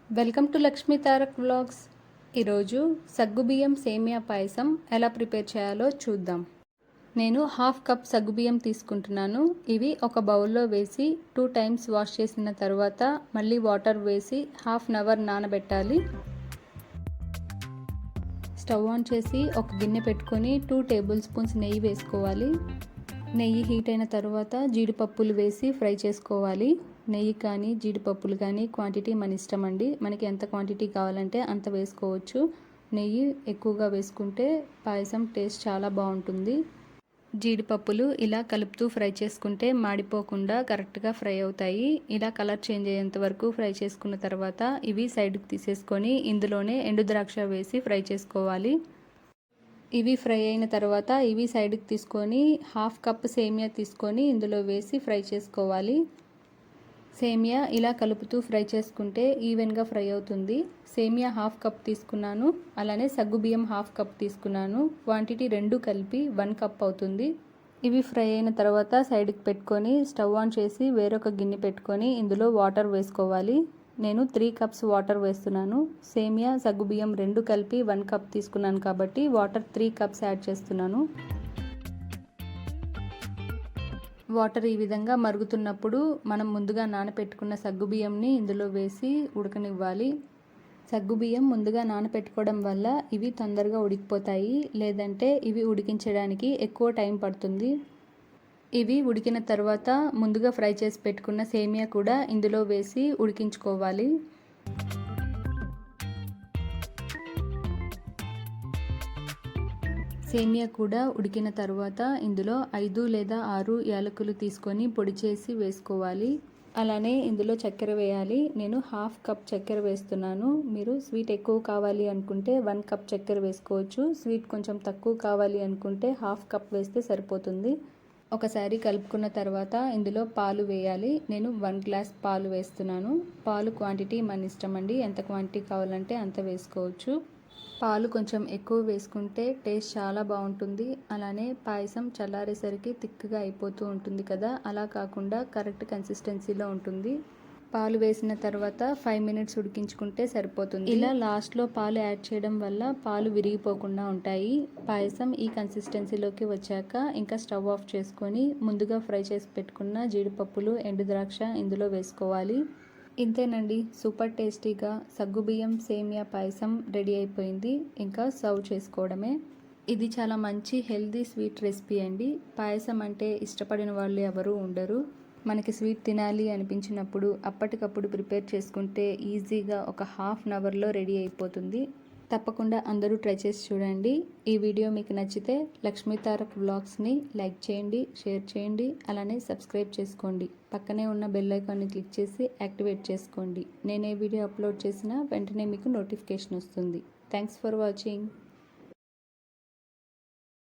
Welcome to Lakshmi Tarak vlogs. ఈరోజు సగ్గుబియ్యం సేమియా పాయసం ఎలా ప్రిపేర్ చేయాలో చూద్దాం. నేను హాఫ్ కప్ సగ్గుబియ్యం తీసుకుంటున్నాను. ఇవి ఒక బౌల్లో వేసి 2 టైమ్స్ వాష్ చేసిన తర్వాత మళ్ళీ వాటర్ వేసి హాఫ్ అన్ అవర్ నానబెట్టాలి. స్టవ్ ఆన్ చేసి ఒక గిన్నె పెట్టుకొని 2 టేబుల్ స్పూన్స్ నెయ్యి వేసుకోవాలి. నెయ్యి హీట్ అయిన తర్వాత జీడిపప్పులు వేసి ఫ్రై చేసుకోవాలి. నెయ్యి కానీ జీడిపప్పులు కానీ క్వాంటిటీ మన ఇష్టం అండి. మనకి ఎంత క్వాంటిటీ కావాలంటే అంత వేసుకోవచ్చు. నెయ్యి ఎక్కువగా వేసుకుంటే పాయసం టేస్ట్ చాలా బాగుంటుంది. జీడిపప్పులు ఇలా కలుపుతూ ఫ్రై చేసుకుంటే మాడిపోకుండా కరెక్ట్గా ఫ్రై అవుతాయి. ఇలా కలర్ చేంజ్ అయ్యేంత వరకు ఫ్రై చేసుకున్న తర్వాత ఇవి సైడ్కి తీసేసుకొని ఇందులోనే ఎండు ద్రాక్ష వేసి ఫ్రై చేసుకోవాలి. ఇవి ఫ్రై అయిన తర్వాత ఇవి సైడ్కి తీసుకొని హాఫ్ కప్ సేమియా తీసుకొని ఇందులో వేసి ఫ్రై చేసుకోవాలి. సేమియా ఇలా కలుపుతూ ఫ్రై చేసుకుంటే ఈవెన్గా ఫ్రై అవుతుంది. సేమియా హాఫ్ కప్ తీసుకున్నాను, అలానే సగ్గుబియ్యం హాఫ్ కప్ తీసుకున్నాను. క్వాంటిటీ 2 కలిపి 1 కప్ అవుతుంది. ఇవి ఫ్రై అయిన తర్వాత సైడ్కి పెట్టుకొని స్టవ్ ఆన్ చేసి వేరొక గిన్నె పెట్టుకొని ఇందులో వాటర్ వేసుకోవాలి. నేను 3 కప్స్ వాటర్ వేస్తున్నాను. సేమియా సగ్గుబియ్యం 2 కలిపి 1 కప్ తీసుకున్నాను కాబట్టి వాటర్ 3 కప్స్ యాడ్ చేస్తున్నాను. వాటర్ ఈ విధంగా మరుగుతున్నప్పుడు మనం ముందుగా నానపెట్టుకున్న సగ్గుబియ్యంని ఇందులో వేసి ఉడకనివ్వాలి. సగ్గుబియ్యం ముందుగా నానపెట్టుకోవడం వల్ల ఇవి తొందరగా ఉడికిపోతాయి, లేదంటే ఇవి ఉడికించడానికి ఎక్కువ టైం పడుతుంది. ఇవి ఉడికిన తర్వాత ముందుగా ఫ్రై చేసి పెట్టుకున్న సేమియా కూడా ఇందులో వేసి ఉడికించుకోవాలి. సేమియా కూడా ఉడికిన తర్వాత ఇందులో 5 లేదా 6 యాలకులు తీసుకొని పొడి చేసి వేసుకోవాలి. అలానే ఇందులో చక్కెర వేయాలి. నేను హాఫ్ కప్ చక్కెర వేస్తున్నాను. మీరు స్వీట్ ఎక్కువ కావాలి అనుకుంటే 1 కప్ చక్కెర వేసుకోవచ్చు. స్వీట్ కొంచెం తక్కువ కావాలి అనుకుంటే హాఫ్ కప్ వేస్తే సరిపోతుంది. ఒకసారి కలుపుకున్న తర్వాత ఇందులో పాలు వేయాలి. నేను 1 గ్లాస్ పాలు వేస్తున్నాను. పాలు క్వాంటిటీ మన ఇష్టం అండి. ఎంత క్వాంటిటీ కావాలంటే అంత వేసుకోవచ్చు. పాలు కొంచెం ఎక్కువ వేసుకుంటే టేస్ట్ చాలా బాగుంటుంది. అలానే పాయసం చల్లారేసరికి థిక్గా అయిపోతూ ఉంటుంది కదా, అలా కాకుండా కరెక్ట్ కన్సిస్టెన్సీలో ఉంటుంది. పాలు వేసిన తర్వాత 5 మినిట్స్ ఉడికించుకుంటే సరిపోతుంది. ఇలా లాస్ట్లో పాలు యాడ్ చేయడం వల్ల పాలు విరిగిపోకుండా ఉంటాయి. పాయసం ఈ కన్సిస్టెన్సీలోకి వచ్చాక ఇంకా స్టవ్ ఆఫ్ చేసుకొని ముందుగా ఫ్రై చేసి పెట్టుకున్న జీడిపప్పులు, ఎండు ద్రాక్ష ఇందులో వేసుకోవాలి. ఇంతేనండి, సూపర్ టేస్టీగా సగ్గుబియ్యం సేమియా పాయసం రెడీ అయిపోయింది. ఇంకా సర్వ్ చేసుకోవడమే. ఇది చాలా మంచి హెల్దీ స్వీట్ రెసిపీ అండి. పాయసం అంటే ఇష్టపడిన వాళ్ళు ఎవరూ ఉండరు. మనకి స్వీట్ తినాలి అనిపించినప్పుడు అప్పటికప్పుడు ప్రిపేర్ చేసుకుంటే ఈజీగా ఒక హాఫ్ అన్ అవర్లో రెడీ అయిపోతుంది. తప్పకుండా అందరూ ట్రై చేసి చూడండి. ఈ వీడియో మీకు నచ్చితే లక్ష్మీ తారక్ వ్లాగ్స్ని లైక్ చేయండి, షేర్ చేయండి, అలానే సబ్స్క్రైబ్ చేసుకోండి. పక్కనే ఉన్న బెల్ ఐకాన్ని క్లిక్ చేసి యాక్టివేట్ చేసుకోండి. నేను ఏ వీడియో అప్లోడ్ చేసినా వెంటనే మీకు నోటిఫికేషన్ వస్తుంది. Thanks for watching.